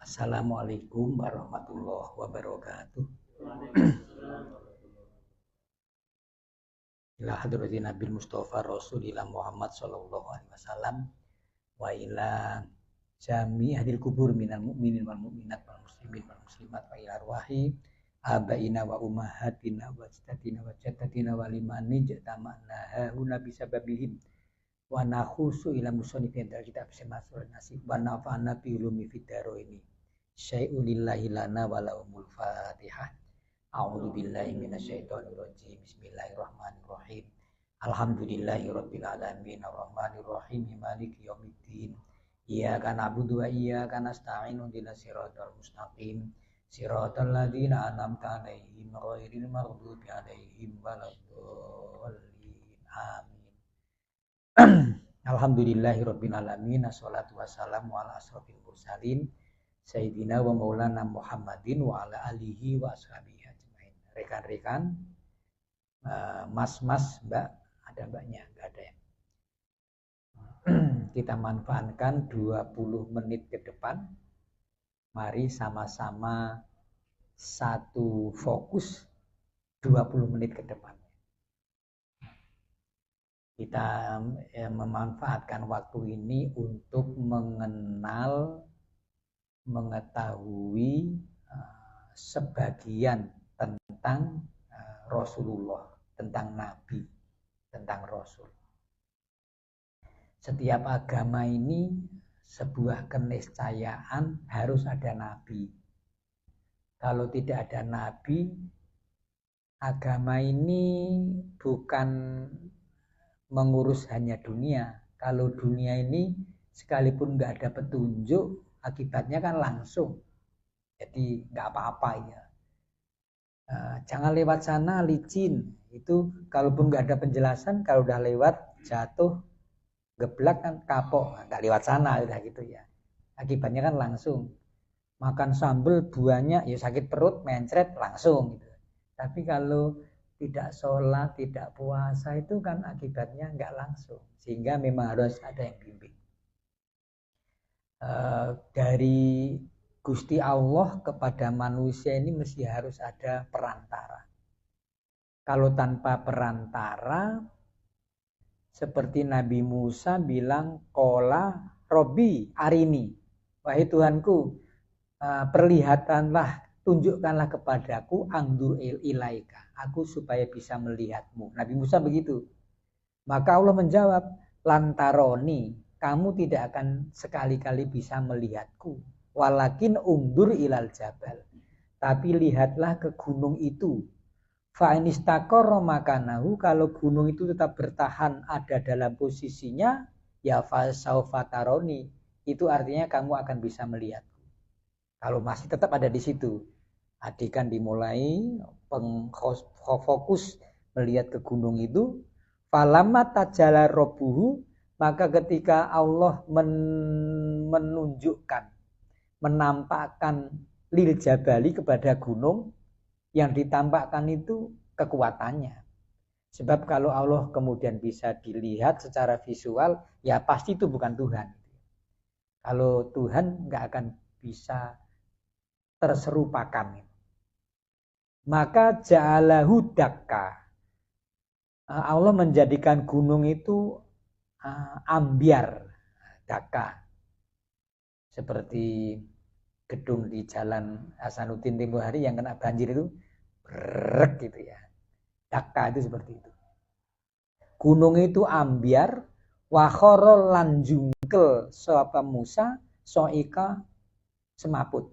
Assalamualaikum warahmatullahi wabarakatuh. Ila hadratin Nabi Mustafa Rasulillah Muhammad sallallahu alaihi wasallam wa ila jami ahlil kubur minal mu'minin wal mu'minat wal muslimin wal muslimat wa ila arwahi abaina wa ummahatina wa jaddatina wa jaddatina wa limani jatama'na hauna bisababihim wa nakhusu ila musannifin dari kitab semasul nasib wa nafa'na bi ulumi fid ini syai'ulillahi lana wa lahumul fatihah. A'udzu billahi minasyaitonir rajim. Bismillahirrahmanirrahim. Alhamdulillahirabbil alamin arrahmanir rahim maliki yaumiddin. Iyyaka na'budu wa iyyaka nasta'in ihdinas siratal mustaqim. Siratal ladzina an'amta 'alaihim ghairil maghdubi 'alaihim waladdallin. Amin. Alhamdulillahirabbil alamin. Wassalatu wassalamu ala asrofil mursalin. Sayyidina wa maulana Muhammadin wa ala alihi wa ashabihi ajmain. Rekan-rekan, mas-mas, mbak, ada mbaknya? Enggak ada ya. Kita manfaatkan 20 menit ke depan. Mari sama-sama satu fokus 20 menit ke depan. Kita memanfaatkan waktu ini untuk mengetahui sebagian tentang Rasulullah, tentang Nabi, tentang Rasul. Setiap agama ini sebuah keniscayaan harus ada Nabi. Kalau tidak ada Nabi, agama ini bukan mengurus hanya dunia. Kalau dunia ini sekalipun nggak ada petunjuk, akibatnya kan langsung. Jadi nggak apa-apa ya. Jangan lewat sana, licin. Itu kalaupun nggak ada penjelasan, kalau udah lewat jatuh, geblak kan kapok. Nggak lewat sana udah gitu ya. Akibatnya kan langsung. Makan sambal buahnya ya sakit perut, mencret langsung gitu. Tapi kalau tidak sholat, tidak puasa itu kan akibatnya nggak langsung. Sehingga memang harus ada yang bimbing. Dari Gusti Allah kepada manusia ini mesti harus ada perantara. Kalau tanpa perantara, seperti Nabi Musa bilang, Qala Robbi arini, wahai Tuhanku, perlihatanlah, tunjukkanlah kepadaku, angdur ilaika, aku supaya bisa melihatmu. Nabi Musa begitu. Maka Allah menjawab, lantaroni, kamu tidak akan sekali-kali bisa melihatku. Walakin undur ilal jabal. Tapi lihatlah ke gunung itu. Fa'inistaqarra makanahu, kalau gunung itu tetap bertahan ada dalam posisinya, ya fasaufa taroni. Itu artinya kamu akan bisa melihatku. Kalau masih tetap ada di situ. Adikan dimulai fokus melihat ke gunung itu. Falamma tajala rabbuhu, maka ketika Allah menunjukkan, menampakkan lil jabali kepada gunung, yang ditampakkan itu kekuatannya. Sebab kalau Allah kemudian bisa dilihat secara visual, ya pasti itu bukan Tuhan. Kalau Tuhan nggak akan bisa terserupakan. Maka ja'alahu dakka. Allah menjadikan gunung itu ambiar, dakka. Seperti gedung di Jalan Hasanuddin Tempo Hari yang kena banjir itu brek gitu ya. Dakka itu seperti itu. Gunung itu ambiar, wa khara lan jungkel sapa Musa soika semaput.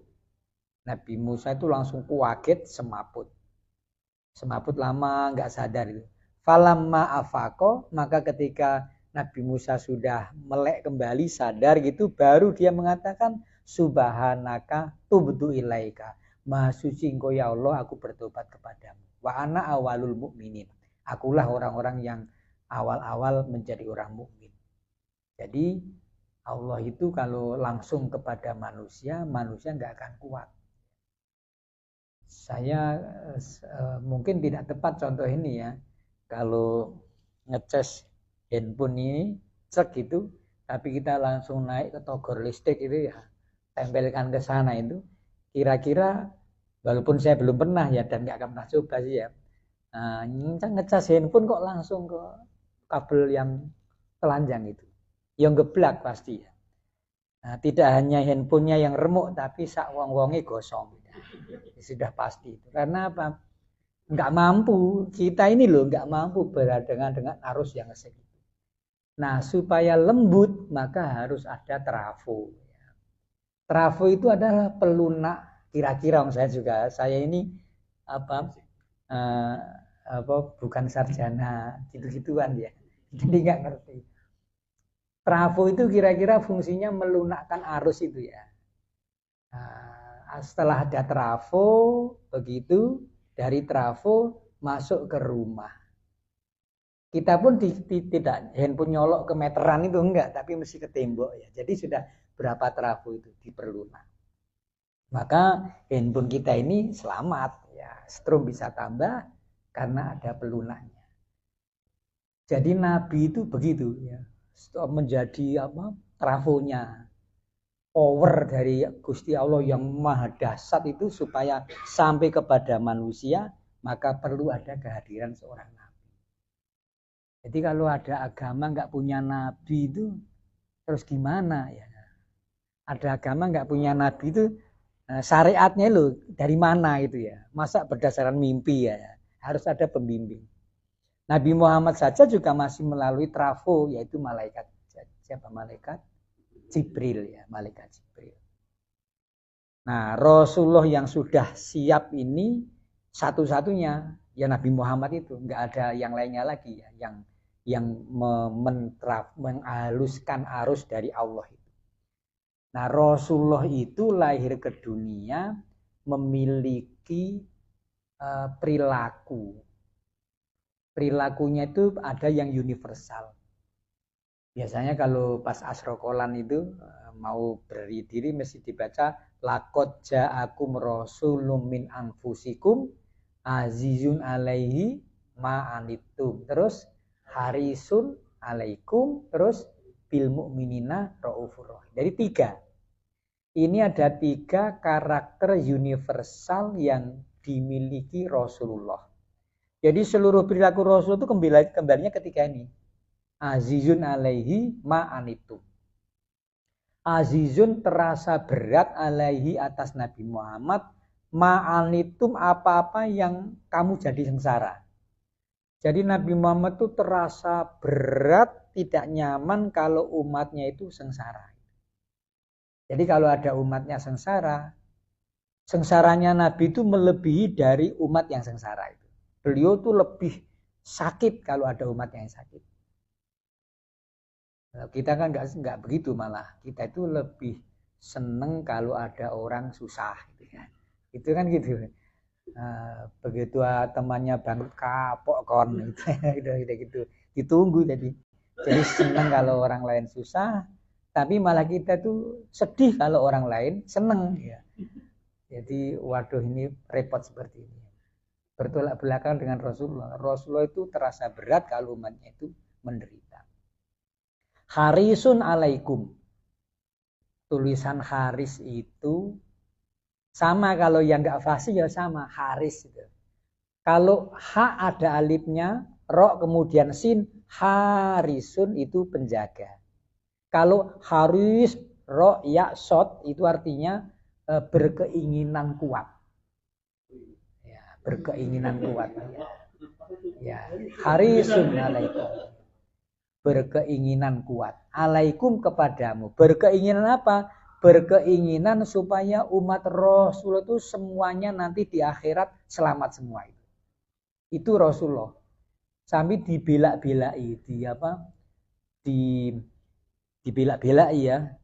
Nabi Musa itu langsung kaget semaput. Semaput lama enggak sadar itu. Falamma afaqo, maka ketika Nabi Musa sudah melek kembali, sadar gitu, baru dia mengatakan, Subhanaka tubtu ilaika. Maha suci engkau ya Allah, aku bertobat kepadamu. Wa ana awalul mukminin. Akulah orang-orang yang awal-awal menjadi orang mukmin. Jadi Allah itu kalau langsung kepada manusia, manusia nggak akan kuat. Saya mungkin tidak tepat contoh ini ya. Kalau ngecas handphone ini cek gitu, tapi kita langsung naik ke togor listrik itu ya tempelkan ke sana itu, kira-kira walaupun saya belum pernah ya dan nggak akan pernah coba sih ya, ngecas handphone kok langsung ke kabel yang telanjang itu, yang geblak pasti ya. Nah, tidak hanya handphonenya yang remuk, tapi sak wong-wonge gosong. Sudah pasti itu. Karena apa? Nggak mampu, kita ini loh nggak mampu berhadapan dengan arus yang segitu. Nah, supaya lembut maka harus ada trafo. Trafo itu adalah pelunak. Kira-kira saya ini apa bukan sarjana gitu-gituan ya. Jadi nggak ngerti. Trafo itu kira-kira fungsinya melunakkan arus itu ya. Nah, setelah ada trafo, begitu dari trafo masuk ke rumah. Kita pun tidak handphone nyolok ke meteran itu enggak, tapi mesti ke tembok ya. Jadi sudah berapa trafo itu diperlunak. Maka handphone kita ini selamat ya, strom bisa tambah karena ada pelunaknya. Jadi Nabi itu begitu ya, menjadi trafonya, power dari Gusti Allah yang maha dahsyat itu supaya sampai kepada manusia, maka perlu ada kehadiran seorang Nabi. Jadi kalau ada agama nggak punya Nabi itu terus gimana ya? Ada agama nggak punya Nabi itu syariatnya loh dari mana itu ya? Masa berdasarkan mimpi ya? Harus ada pembimbing. Nabi Muhammad saja juga masih melalui trafo, yaitu malaikat. Siapa malaikat? Jibril ya, malaikat Jibril. Nah, Rasulullah yang sudah siap ini satu-satunya ya Nabi Muhammad itu, nggak ada yang lainnya lagi ya, yang menghaluskan arus dari Allah itu. Nah, Rasulullah itu lahir ke dunia memiliki perilakunya itu ada yang universal. Biasanya kalau pas asrokolan itu mau beri diri mesti dibaca laqad ja'akum rasulun min anfusikum azizun alaihi ma anittum, terus harisun alaikum, terus bil mu'minina raufur rahim. Jadi 3. Ini ada 3 karakter universal yang dimiliki Rasulullah. Jadi seluruh perilaku Rasul itu kembalinya ketika ini. Azizun alaihi ma'anitum. Azizun terasa berat alaihi atas Nabi Muhammad, ma'anitum apa-apa yang kamu jadi sengsara. Jadi Nabi Muhammad itu terasa berat, tidak nyaman kalau umatnya itu sengsara. Jadi kalau ada umatnya sengsara, sengsaranya Nabi itu melebihi dari umat yang sengsara itu. Beliau tuh lebih sakit kalau ada umat yang sakit. Kita kan nggak begitu, malah kita itu lebih seneng kalau ada orang susah gitu ya. Itu kan gitu. Begitu temannya bangkrut kapok kon gitu. Ditunggu jadi seneng kalau orang lain susah, tapi malah kita tuh sedih kalau orang lain seneng ya. Jadi waduh ini repot seperti ini. Bertolak belakang dengan Rasulullah. Rasulullah itu terasa berat kalau umatnya itu menderita. Harisun alaikum. Tulisan haris itu sama, kalau yang enggak fasih ya sama, haris itu. Kalau ha ada alifnya, ro kemudian sin, harisun itu penjaga. Kalau haris, ro ya sod itu artinya berkeinginan kuat. Berkeinginan kuat ya, harisun alaikum, berkeinginan kuat, alaikum kepadamu. Berkeinginan apa? Berkeinginan supaya umat Rasul itu semuanya nanti di akhirat selamat semua. Itu Rasulullah. Sampai dibelak-belai, dibelak-belai ya,